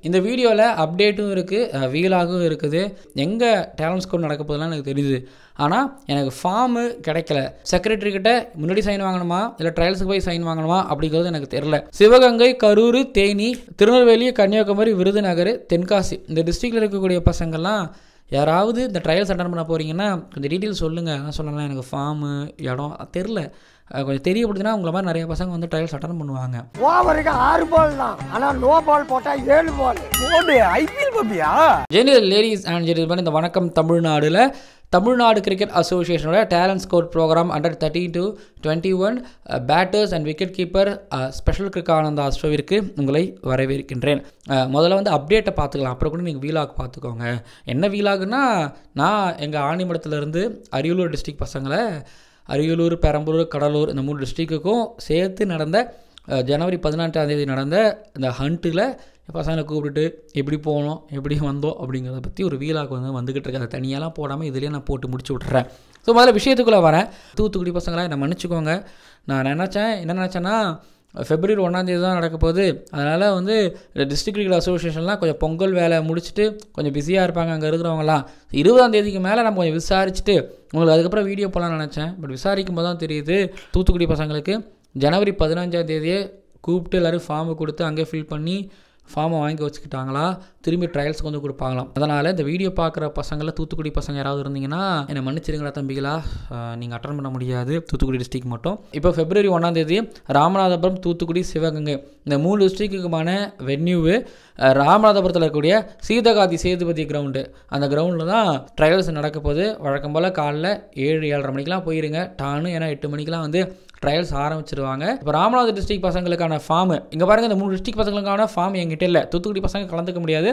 இந்த வீடியோவில் அப்டேட்டும் இருக்குது, வீலாகவும் இருக்குது. எங்கே டேலண்ட் ஸ்கோர் நடக்க போதெல்லாம் எனக்கு தெரியுது. ஆனால் எனக்கு ஃபார்மு கிடைக்கல. செக்ரட்டரிக்கிட்ட முன்னாடி சைன் வாங்கணுமா இல்லை ட்ரையல்ஸுக்கு போய் சைன் வாங்கணுமா அப்படிங்கிறது எனக்கு தெரில. சிவகங்கை, கரூர், தேனி, திருநெல்வேலி, கன்னியாகுமரி, விருதுநகர், தென்காசி இந்த டிஸ்ட்ரிக்டில் இருக்கக்கூடிய பசங்கள்லாம் யாராவது இந்த ட்ரையல்ஸ் அட்டன் பண்ண போகிறீங்கன்னா கொஞ்சம் டீட்டெயில்ஸ் சொல்லுங்கள். என்ன சொல்லலாம், எனக்கு ஃபார்மு இடம் தெரில, கொஞ்சம் தெரியப்படுத்தினா உங்களை மாதிரி நிறைய பசங்க வந்து ட்ரையல்ஸ் அட்டன் பண்ணுவாங்க. ஓவருக்கு 6 பால் தான், ஆனால் நோ பால் போட்டால் 7 பால் போடு. ஐபிஎல் பப்பியா? ஜெனியல் லேடிஸ் அண்ட் ஜென்டில்மேன், இந்த வணக்கம் தமிழ்நாடுல தமிழ்நாடு கிரிக்கெட் அசோசியேஷனோட talent score program under 13 to 21 batters and wicket keeper special கிருக்கானந்தா அஸ்ரோவிற்கு உங்களை வரவேற்கின்றேன். முதல்ல வந்து அப்டேட்டை பார்த்துக்கலாம், அப்புறம் கூட நீங்கள் வீலாக் பார்த்துக்கோங்க. என்ன வீலாகுன்னா, நான் எங்கள் ஆணிமடத்துலேருந்து அரியலூர் டிஸ்ட்ரிக்ட் பசங்களை அரியலூர், பெரம்பலூர், கடலூர் இந்த 3 டிஸ்ட்ரிக்ட்டுக்கும் சேர்த்து நடந்த ஜனவரி 18 நடந்த இந்த ஹண்ட்டில் பசங்களை கூப்பிட்டுட்டு எப்படி போனோம், எப்படி வந்தோம் அப்படிங்கிறத பற்றி ஒரு வீலாக் வந்துக்கிட்டு இருக்காது. தனியாலாம் போடாமல் இதுலேயே நான் போட்டு முடிச்சு விட்டுறேன். ஸோ முதல்ல விஷயத்துக்குள்ளே வரேன். தூத்துக்குடி பசங்களாக என்னை மன்னிச்சுக்கோங்க. நான் என்ன நினச்சேன்னா, February 1 தான் நடக்க போகுது. அதனால் வந்து டிஸ்ட்ரிக்ட் கிரிக்கெட் அசோசியேஷன்லாம் கொஞ்சம் பொங்கல் வேலை முடிச்சுட்டு கொஞ்சம் பிஸியாக இருப்பாங்க அங்கே இருக்கிறவங்களாம். 20 மேலே நம்ம கொஞ்சம் விசாரிச்சுட்டு உங்களுக்கு அதுக்கப்புறம் வீடியோ போகலான்னு நினச்சேன். பட் விசாரிக்கும் போது தான் தெரியுது, தூத்துக்குடி பசங்களுக்கு ஜனவரி 15 கூப்பிட்டு எல்லோரும் ஃபார்மை கொடுத்து அங்கே ஃபில் பண்ணி ஃபார்மை வாங்கி வச்சுக்கிட்டாங்களா, திரும்பி ட்ரையல்ஸுக்கு வந்து கொடுப்பாங்களாம். அதனால் இந்த வீடியோ பார்க்குற பசங்களில் தூத்துக்குடி பசங்க யாராவது இருந்தீங்கன்னா என்னை மன்னிச்சிருங்களா தம்பிகளா, நீங்கள் அட்டன் பண்ண முடியாது தூத்துக்குடி டிஸ்ட்ரிக் மட்டும். இப்போ February 1 ராமநாதபுரம், தூத்துக்குடி, சிவகங்கை இந்த 3 டிஸ்ட்ரிக்ட்டுக்குமான வென்யூவு ராமநாதபுரத்தில் இருக்கக்கூடிய சீதகாதி சேதுபதி கிரவுண்டு. அந்த கிரவுண்டில் தான் ட்ரையல்ஸ் நடக்க போகுது. வழக்கம் போல் காலைல 7-7:30 மணிக்கெலாம் போயிருங்க டானு, ஏன்னா 8 மணிக்கெலாம் வந்து ட்ரையல்ஸ் ஆரம்பிச்சிருவாங்க. இப்போ ராமநாதபுரம் டிஸ்ட்ரிக்ட் பசங்களுக்கான ஃபார்மு இங்கே பாருங்கள். இந்த 3 டிஸ்ட்ரிக்ட் பசங்களுக்கான ஃபார்ம் என்கிட்ட இல்லை. தூத்துக்குடி பசங்க கலந்துக்க முடியாது.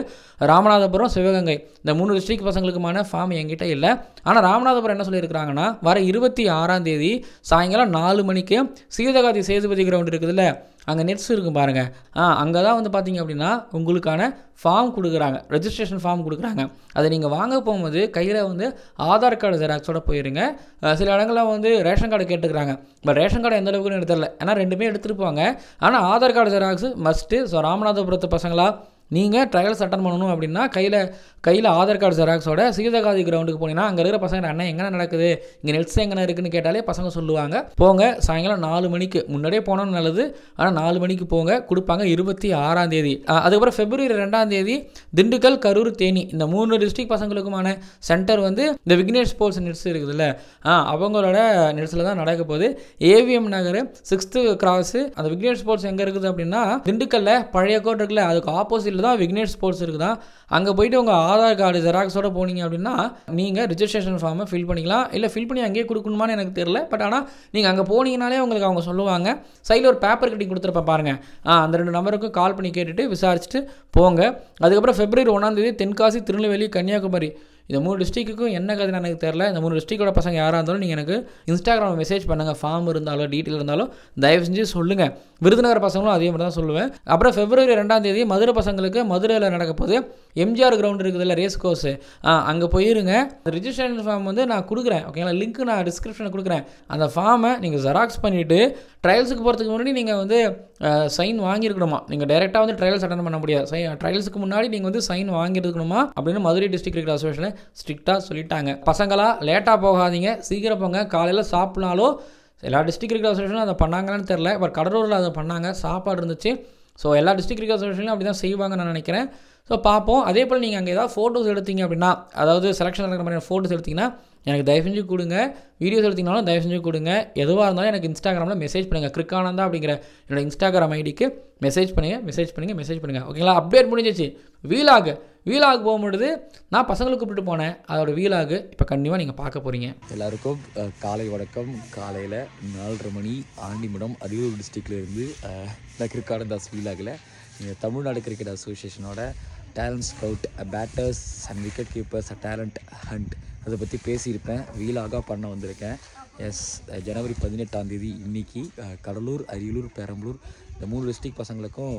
ராமநாதபுரம், சிவகங்கை இந்த 3 டிஸ்ட்ரிக்ட் பசங்களுக்குமான ஃபார்ம் என்கிட்ட இல்லை. ஆனால் ராமநாதபுரம் என்ன சொல்லியிருக்கிறாங்கன்னா, வர 26 சாயங்காலம் 4 மணிக்கு சீதகாதி சேதுபதி கிரவுண்டு இருக்குதுல்ல, அங்கே நெட்ஸ் இருக்கும் பாருங்கள். அங்கே தான் வந்து பார்த்தீங்க அப்படின்னா உங்களுக்கான ஃபார்ம் கொடுக்குறாங்க, ரெஜிஸ்ட்ரேஷன் ஃபார்ம் கொடுக்குறாங்க. அதை நீங்கள் வாங்க போகும்போது கையில் வந்து ஆதார் கார்டு ஜெராக்ஸோடு போயிருங்க. சில இடங்களில் வந்து ரேஷன் கார்டு கேட்டுக்கிறாங்க. பட் ரேஷன் கார்டு எந்த அளவுக்குன்னு எடுத்துடல, ஏன்னா 2மே எடுத்துகிட்டு போங்க. ஆனால் Aadhaar card xerox must. So ராமநாதபுரத்து பசங்களா நீங்கள் ட்ரையல்ஸ் அட்டன் பண்ணணும் அப்படின்னா கையில் ஆதார் கார்டு ஜெராக்ஸோட சீதகாதி கிரவுண்டுக்கு போனீங்கன்னா அங்கே இருக்கிற பசங்க அண்ணன் எங்கே நடக்குது, இங்கே நெட்ஸ் எங்கே இருக்குன்னு கேட்டாலே பசங்க சொல்லுவாங்க. போங்க, சாயங்காலம் 4 மணிக்கு முன்னாடியே போனோன்னு நல்லது. ஆனால் 4 மணிக்கு போங்க, கொடுப்பாங்க 26 அதுக்கப்புறம் February 2 திண்டுக்கல், கரூர், தேனி இந்த 3 டிஸ்ட்ரிக்ட் பசங்களுக்குமான சென்டர் வந்து இந்த விக்னேஷ் ஸ்போர்ட்ஸ் நெட்ஸ் இருக்குதுல்ல, அவங்களோட நெட்ஸில் தான் நடக்க போகுது. ஏவிஎம் நகர் 6th கிராஸு. அந்த விக்னேஷ் ஸ்போர்ட்ஸ் எங்கே இருக்குது அப்படின்னா திண்டுக்கல்ல பழைய கோட் இருக்குல்ல, அதுக்கு ஆப்போசிட்டில் தான் விக்னேஷ் ஸ்போர்ட்ஸ் இருக்குதான். அங்கே போயிட்டு உங்கள் ஆதார் கார்டு ஜெராக்ஸோட போனீங்க அப்படின்னா நீங்கள் ரிஜிஸ்ட்ரேஷன் ஃபார்மை ஃபில் பண்ணிக்கலாம். இல்லை ஃபில் பண்ணி அங்கேயே கொடுக்கணுமான்னு எனக்கு தெரியல. பட் ஆனால் நீங்கள் அங்கே போனீங்கனாலே உங்களுக்கு அவங்க சொல்லுவாங்க. சைடில் ஒரு பேப்பர் கட்டிங் கொடுத்துருப்பேன் பாருங்கள், அந்த 2 நம்பருக்கும் கால் பண்ணி கேட்டுட்டு விசாரிச்சுட்டு போங்க. அதுக்கப்புறம் February 1 தென்காசி, திருநெல்வேலி, கன்னியாகுமரி இந்த 3 டிஸ்ட்ரிக்ட்டுக்கும் என்ன கதைன்னு எனக்கு தெரில. இந்த 3 டிஸ்ட்ரிக்டோட பசங்க யாராக இருந்தாலும் நீங்கள் எனக்கு இன்ஸ்டாகிராமில் மெசேஜ் பண்ணுங்கள். ஃபார்ம் இருந்தாலும் டீட்டெயில் இருந்தாலும் தயவு செஞ்சு சொல்லுங்கள். விருதுநகர் பசங்களும் அதே மாதிரி தான் சொல்லுவேன். அப்புறம் February 2 மதுரை பசங்களுக்கு மதுரையில் நடக்க போது எம்ஜிஆர் கிரவுண்ட் இருக்குதுல்ல, ரேஸ் கோர்ஸு, அங்கே போயிருங்க. ரிஜிஸ்ட்ரேஷன் ஃபார்ம் வந்து நான் கொடுக்குறேன், ஓகேங்களா, லிங்க் நான் டிஸ்கிரிப்ஷனில் கொடுக்குறேன். அந்த ஃபார்மை நீங்கள் ஜெராக்ஸ் பண்ணிவிட்டு ட்ரையல்ஸுக்கு போகிறதுக்கு முன்னாடி நீங்கள் வந்து சைன் வாங்கியிருக்கணுமா. நீங்கள் டைரெக்டாக வந்து ட்ரையல்ஸ் அட்டன் பண்ண முடியாது. ட்ரையல்ஸுக்கு முன்னாடி நீங்கள் வந்து சைன் வாங்கியிருக்கணுமா அப்படின்னு மதுரை டிஸ்ட்ரிக்ட் கிரிக்கெட் அசோசியேஷனில் ஸ்ட்ரிக்டாக சொல்லிட்டாங்க. பசங்களா லேட்டாக போகாதீங்க, சீக்கிரம் போங்க. காலையில் சாப்பிட்னாலும் எல்லா டிஸ்ட்ரிக்ட் கிரிக்கெட் அசோசியேஷனும் அதை பண்ணாங்கன்னு தெரில. பட் கடலூரில் அதை பண்ணாங்க, சாப்பாடு இருந்துச்சு. ஸோ எல்லா டிஸ்ட்ரிக்ட் கிரிக்கெட் அசோசியேஷனும் அப்படி தான் செய்வாங்கன்னு நான் நினைக்கிறேன். ஸோ பார்ப்போம். அதே போல் நீங்கள் அங்கே ஏதாவது ஃபோட்டோஸ் எடுத்தீங்க அப்படின்னா, அதாவது செலெக்ஷன் நடக்கிற மாதிரி ஃபோட்டோஸ் எடுத்திங்கன்னா எனக்கு தயவு செஞ்சு கொடுங்க. வீடியோஸ் எடுத்திங்கனாலும் தயவு செஞ்சு கொடுங்க. எதுவாக இருந்தாலும் எனக்கு இன்ஸ்டாகிராமில் மெசேஜ் பண்ணுங்கள். கிருக்கானந்தா அப்படிங்கிற என்னோடய இன்ஸ்டாகிராம் ஐடிக்கு மெசேஜ் பண்ணுங்கள். ஓகேங்களா, அப்டேட் முடிஞ்சிச்சு. வீலாக் போகும்பொழுது நான் பசங்களை கூப்பிட்டு போனேன். அதோட வீலாகு இப்போ கண்டிப்பாக நீங்கள் பார்க்க போகிறீங்க. எல்லாருக்கும் காலை வணக்கம். காலையில் 4:30 மணி ஆண்டிமடம், அரியலூர் டிஸ்ட்ரிக்ட்லேருந்து நான் கிருக்கானந்தாஸ் வீலாகில் தமிழ்நாடு கிரிக்கெட் அசோசியேஷனோட talent scout, batters and wicket keepers talent hunt அதை பற்றி பேசியிருப்பேன். வீலாகாக பண்ண வந்திருக்கேன். ஜனவரி 18 இன்றைக்கி கடலூர், அரியலூர், பெரம்பலூர் இந்த 3 டிஸ்ட்ரிக்ட் பசங்களுக்கும்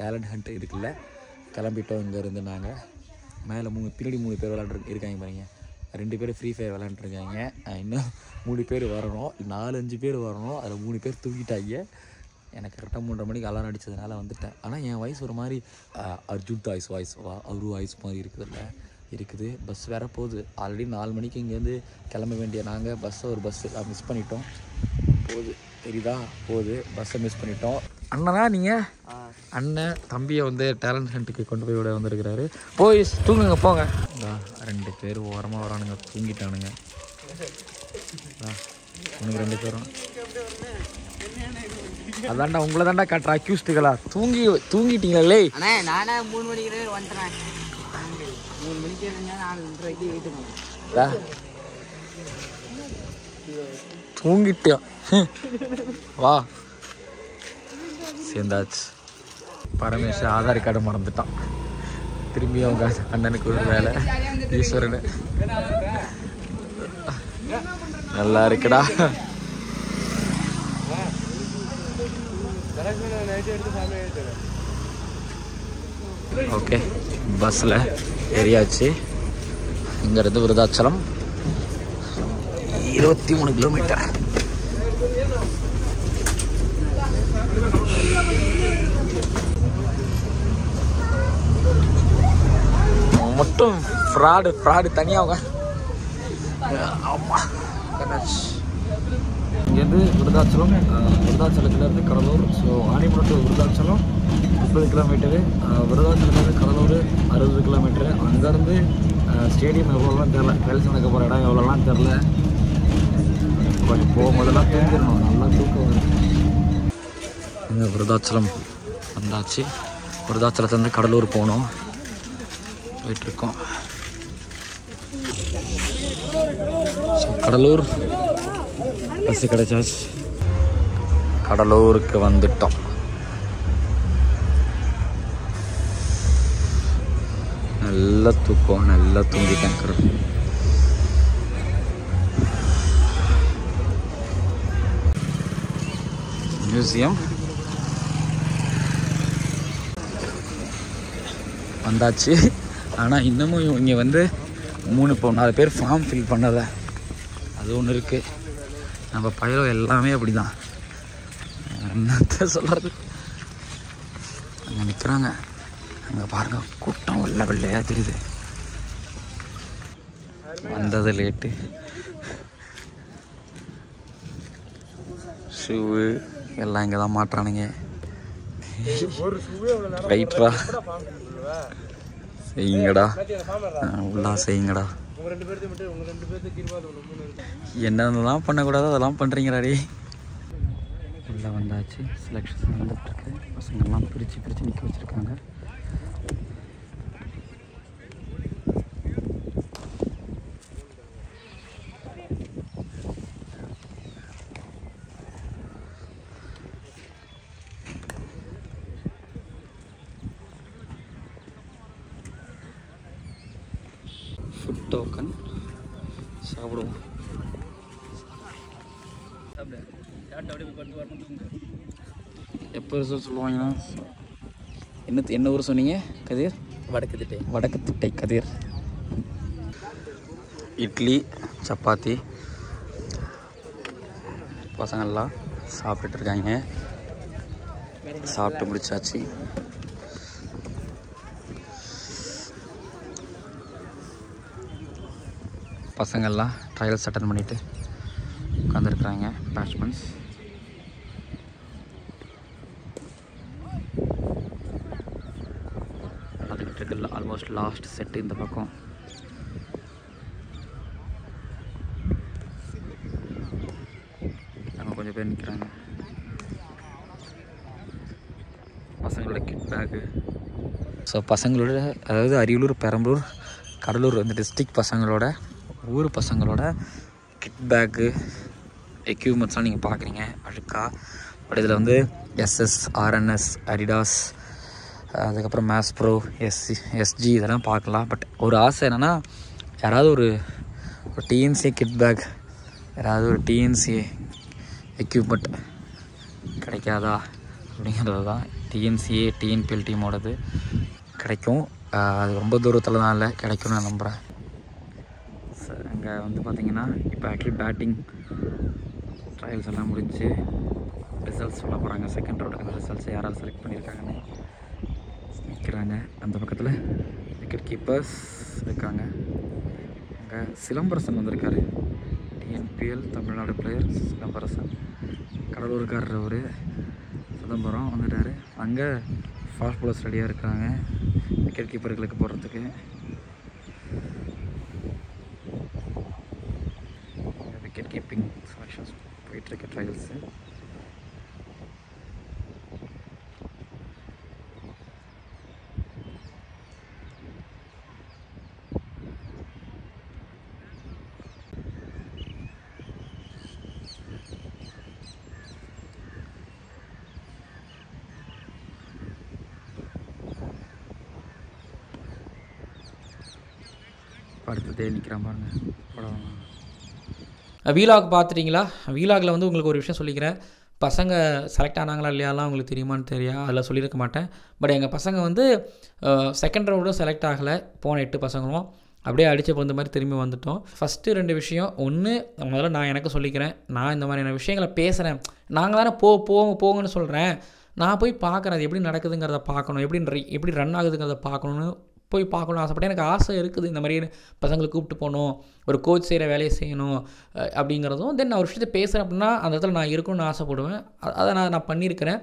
டேலண்ட் ஹண்ட் இருக்குல்ல, கிளம்பிட்டோம். இங்கேருந்து நாங்கள் மேலே பின்னாடி 3 பேர் இருக்காங்க பாருங்க. 2 பேர் ஃப்ரீ ஃபயர் விளாண்டுருக்காங்க. இன்னும் 3 பேர் வரணும், 4-5 பேர் வரணும். அதில் 3 பேர் தூக்கிட்டாங்க. எனக்கு கரெக்டாக 3:30 மணிக்கு அலாரம் அடித்ததுனால வந்துட்டேன். ஆனால் என் வாய்ஸ் ஒரு மாதிரி அர்ஜுன் தாய்ஸ் வாய்ஸ் அவரு வாய்ஸ் மாதிரி இருக்குது. பஸ் வேறு போகுது. ஆல்ரெடி 4 மணிக்கு இங்கேருந்து கிளம்ப வேண்டிய நாங்கள் ஒரு பஸ்ஸு மிஸ் பண்ணிட்டோம். போகுது தெரியுதா, போகுது, பஸ்ஸை மிஸ் பண்ணிட்டோம். அண்ணனா நீங்கள்? அண்ணன் தம்பியை வந்து டேலண்ட் ஹண்ட்டுக்கு கொண்டு போய் விட வந்திருக்கிறாரு. போய் தூங்குங்க போங்க. 2 பேர் ஓரமாக வரானுங்க, தூங்கிட்டானுங்க. உனக்கு 2 பேரும் அதான்டா உங்களை தாண்டா காட்டுறா அக்யூஸ்டுகளா. தூங்கிட்டீங்களே. நானே 3 மணிக்கு வந்துட்டேன். 3 மணிக்கு 4:30 வீட்டுக்கு தூங்கிட்டியா? வா சேர்ந்தாச்சு. பரமேஷ் ஆதார் கார்டு மறந்துட்டான். திரும்பி அவங்க அண்ணனுக்கு ஒரு வேலை. ஈஸ்வரனு நல்லா இருக்குடா. ஓகே, பஸ்ஸில் ஏறியாச்சு. இங்கேருந்து விருதாச்சலம் 23 கிலோமீட்டர். மட்டும் ஃப்ராடு தனியாக ஆமாம். இங்கேருந்து விருதாச்சலத்துலேருந்து Cuddalore. So Andimadam to Virudhachalam 30 kilometre. விருதாச்சலத்துலேருந்து கடலூர் 60 கிலோமீட்டரு. அங்கேருந்து ஸ்டேடியம் எவ்வளோலாம் தெரில, ட்ரைல்ஸ் நடக்க போகிற இடம் எவ்வளோலாம் தெரில. கொஞ்சம் போகும்போதெல்லாம் தூங்கிடணும், நல்லா தூக்கம் வரும். இங்கே விருதாச்சலம் வந்தாச்சு. விருதாச்சலத்துலேருந்து கடலூர் போகணும், போயிட்டுருக்கோம். கடலூர் பஸ்ஸு கிடைச்சாச்சு. கடலூருக்கு வந்துட்டோம். நல்லா தூக்கம், நல்லா தூங்கிட்டேன். மியூசியம் வந்தாச்சு. ஆனால் இன்னமும் இங்கே வந்து 4 பேர் ஃபார்ம் ஃபில் பண்ணலை, அது ஒன்று இருக்குது. நம்ம பயிரோ எல்லாமே அப்படி தான். என்னத்த சொல்கிறது. அங்கே நிற்கிறாங்க, அங்கே பாருங்கள், கூட்டம் வெள்ளையாக தெரியுது. வந்தது லேட்டு. ஷூவு எல்லாம் இங்கே தான் மாட்டுறானுங்க. ரைட்ரா, செய்யுங்கடா, உள்ளா செய்யுங்கடா. என்னென்னலாம் பண்ணக்கூடாது அதெல்லாம் பண்ணுறீங்கடாடி. உள்ளே வந்தாச்சு. செலெக்ஷன் வந்துட்டுருக்கு. பசங்கள்லாம் பிரித்து நிற்க வச்சுருக்காங்க. ஃபுட் டோக்கன் சாப்பிடுவோம். எப்போ ரிசல்ட் சொல்லுவாங்கன்னா என்ன ஊர் சொன்னீங்க? கதிர்? வடக்கு திட்டை கதிர். இட்லி சப்பாத்தி பசங்கள்லாம் சாப்பிட்டுருக்காங்க. சாப்பிட்டு முடிச்சாச்சு. பசங்கள்லாம் ட்ரையல்ஸ் அட்டன் பண்ணிவிட்டு உட்காந்துருக்குறாங்க. பேட்ச்மேன்ஸ் அதுக்கிட்ட இருக்குல்ல, ஆல்மோஸ்ட் லாஸ்ட் செட்டு இந்த பக்கம். அங்கே கொஞ்சம் பேர் நிற்கிறாங்க. பசங்களோட கிட் பேக்கு. ஸோ பசங்களோட, அதாவது அரியலூர், பெரம்பலூர், கடலூர் அந்த டிஸ்ட்ரிக்ட் பசங்களோட, ஊர் பசங்களோட கிட் பேக்கு எக்யூப்மெண்ட்ஸ்லாம் நீங்கள் பார்க்குறீங்க அழுக்கா. பட் இதில் வந்து எஸ்எஸ், ஆர்என்எஸ், அடிடாஸ், அதுக்கப்புறம் மேஸ் ப்ரோ, எஸ்ஜி இதெல்லாம் பார்க்கலாம். பட் ஒரு ஆசை என்னென்னா, யாராவது ஒரு டிஎன்சி கிட் பேக், யாராவது ஒரு டிஎன்சி எக்யூப்மெண்ட் கிடைக்காதா அப்படிங்கிறது தான். டிஎன்சிஏ டிஎன்பிஎல் டீமோடது கிடைக்கும். அது ரொம்ப தூரத்தில் தான் இல்லை, கிடைக்கும்னு நான் நம்புகிறேன். அங்கே வந்து பார்த்திங்கன்னா இப்போ ஆக்சுவலி பேட்டிங் ட்ரையல்ஸ் எல்லாம் முடிஞ்சு ரிசல்ட் ரிசல்ட்ஸ் சொல்ல போகிறாங்க. செகண்ட் ரவுண்டுக்கான ரிசல்ட்ஸ் யாரால் செலக்ட் பண்ணியிருக்காங்கன்னு நிற்கிறாங்க. அந்த பக்கத்தில் விக்கெட் கீப்பர்ஸ் இருக்காங்க. அங்கே சிலம்பரசன் வந்திருக்காரு. TNPL Tamil Nadu player Silambarasan. கடலூருக்காரர் அவர். சிதம்பரம் வந்துட்டார். அங்கே ஃபாஸ்ட் பாலர்ஸ் ரெடியாக இருக்கிறாங்க விக்கெட் கீப்பர்களுக்கு போடுறதுக்கு. விக்கெட் கீப்பிங் செலெக்ஷன்ஸ் போயிட்டுருக்கு ட்ரையல்ஸு. அடுத்ததே நிற்கிறான் பாருங்க படம். வீலாக் பார்த்துட்டிங்களா? வீலாகில் வந்து உங்களுக்கு ஒரு விஷயம் சொல்லிக்கிறேன். பசங்க செலக்ட் ஆனாங்களா இல்லையாலாம் உங்களுக்கு தெரியுமான்னு அதில் சொல்லியிருக்க மாட்டேன். பட் எங்கள் பசங்க வந்து செகண்ட் ரவுண்டும் செலக்ட் ஆகலை. போன 8 பசங்களும் அப்படியே அடித்த பொந்த மாதிரி திரும்பி வந்துட்டோம். ஃபஸ்ட்டு 2 விஷயம். ஒன்று, முதல்ல நான் எனக்கு சொல்லிக்கிறேன். நான் இந்த மாதிரியான விஷயங்களை பேசுகிறேன். நாங்கள் தானே போங்கன்னு சொல்கிறேன். நான் போய் பார்க்குறேன் அது எப்படி நடக்குதுங்கிறத பார்க்கணும், எப்படி ரன் ஆகுதுங்கிறத பார்க்கணுன்னு போய் பார்க்கணும்னு ஆசைப்பட்டேன். எனக்கு ஆசை இருக்குது இந்த மாதிரி பசங்களை கூப்பிட்டு போகணும், ஒரு கோச் செய்கிற வேலையை செய்யணும் அப்படிங்கிறதும். தென் நான் ஒரு விஷயத்தை பேசுகிறேன் அப்படின்னா அந்த இடத்துல நான் இருக்கணும்னு ஆசைப்படுவேன். அதை நான் பண்ணியிருக்கிறேன்.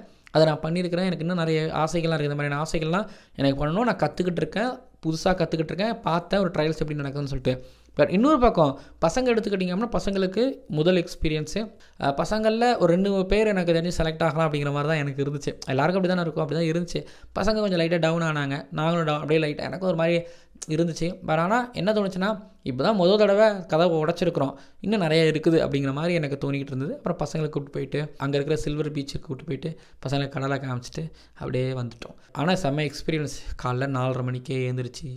எனக்கு இன்னும் நிறைய ஆசைகள்லாம் இருக்குது. இந்த மாதிரியான ஆசைகள்லாம் எனக்கு பண்ணணும். நான் புதுசாக கற்றுக்கிட்டு இருக்கேன். பார்த்தேன் ஒரு ட்ரையல்ஸ் எப்படி நடக்குதுன்னு சொல்லிட்டு. பட் இன்னொரு பக்கம் பசங்க எடுத்துக்கிட்டிங்க அப்படின்னா பசங்களுக்கு முதல் எக்ஸ்பீரியன்ஸு. பசங்களில் ஒரு 2 பேர் எனக்கு தெரிஞ்சு செலக்ட் ஆகலாம் அப்படிங்கிற மாதிரி தான் எனக்கு இருந்துச்சு. எல்லாருக்கும் அப்படி தானே இருக்கும், அப்படி தான் இருந்துச்சு. பசங்க கொஞ்சம் லைட்டாக டவுன் ஆனாங்க, நாங்களும் அப்படியே லைட்டாக எனக்கும் ஒரு மாதிரி இருந்துச்சு. பட் ஆனால் என்ன தோணுச்சுன்னா, இப்போ தான் முதல் தடவை கதவை உடச்சிருக்கிறோம், இன்னும் நிறைய இருக்குது அப்படிங்கிற மாதிரி எனக்கு தோணிக்கிட்டு இருந்தது. அப்புறம் பசங்களை கூப்பிட்டு போயிட்டு அங்கே இருக்கிற சில்வர் பீச்சுக்கு கூப்பிட்டு போயிட்டு பசங்களை கடலை காமிச்சிட்டு அப்படியே வந்துட்டோம். ஆனால் செம்ம எக்ஸ்பீரியன்ஸ். காலைல 4:30 மணிக்கே எழுந்திரிச்சு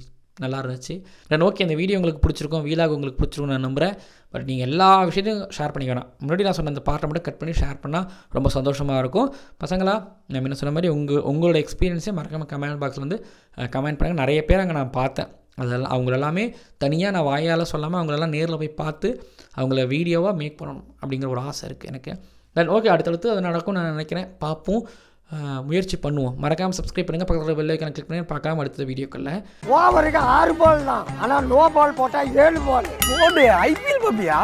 நல்லா இருந்துச்சு. நான் ஓகே, இந்த வீடியோ உங்களுக்கு பிடிச்சிருக்கும், வீலாக் உங்களுக்கு பிடிச்சிருக்கும் நான் நம்புகிறேன். பட் நீங்கள் எல்லா விஷயத்தையும் ஷேர் பண்ணிக்க வேணாம். முன்னாடி நான் சொன்ன அந்த பார்ட்டை மட்டும் கட் பண்ணி ஷேர் பண்ணால் ரொம்ப சந்தோஷமாக இருக்கும். பசங்களா, நான் என்ன சொன்ன மாதிரி உங்களோட எக்ஸ்பீரியன்ஸே மறக்காமல் கமெண்ட் பாக்ஸில் வந்து கமெண்ட் பண்ணுங்கள். நிறைய பேர் அங்கே நான் பார்த்தேன். அதெல்லாம் அவங்களெல்லாமே தனியாக நான் வாயால் சொல்லாமல் அவங்களெல்லாம் நேரில் போய் பார்த்து அவங்கள வீடியோவாக மேக் பண்ணணும் அப்படிங்கிற ஒரு ஆசை இருக்குது எனக்கு. தென் ஓகே, அடுத்தடுத்து அது நடக்கும் நான் நினைக்கிறேன். பார்ப்போம், முயற்சி பண்ணுவோம். மறக்காமல் சப்ஸ்கிரைப் பண்ணுங்கள், பக்கத்தில் பெல் ஐக்கானை கிளிக் பண்ணி பார்க்காம அடுத்த வீடியோக்களில். ஓவருக்கு 6 பால் தான், ஆனால் நோ பால் போட்டால் 7 பால். ஐபிஎல் பாப்பியா?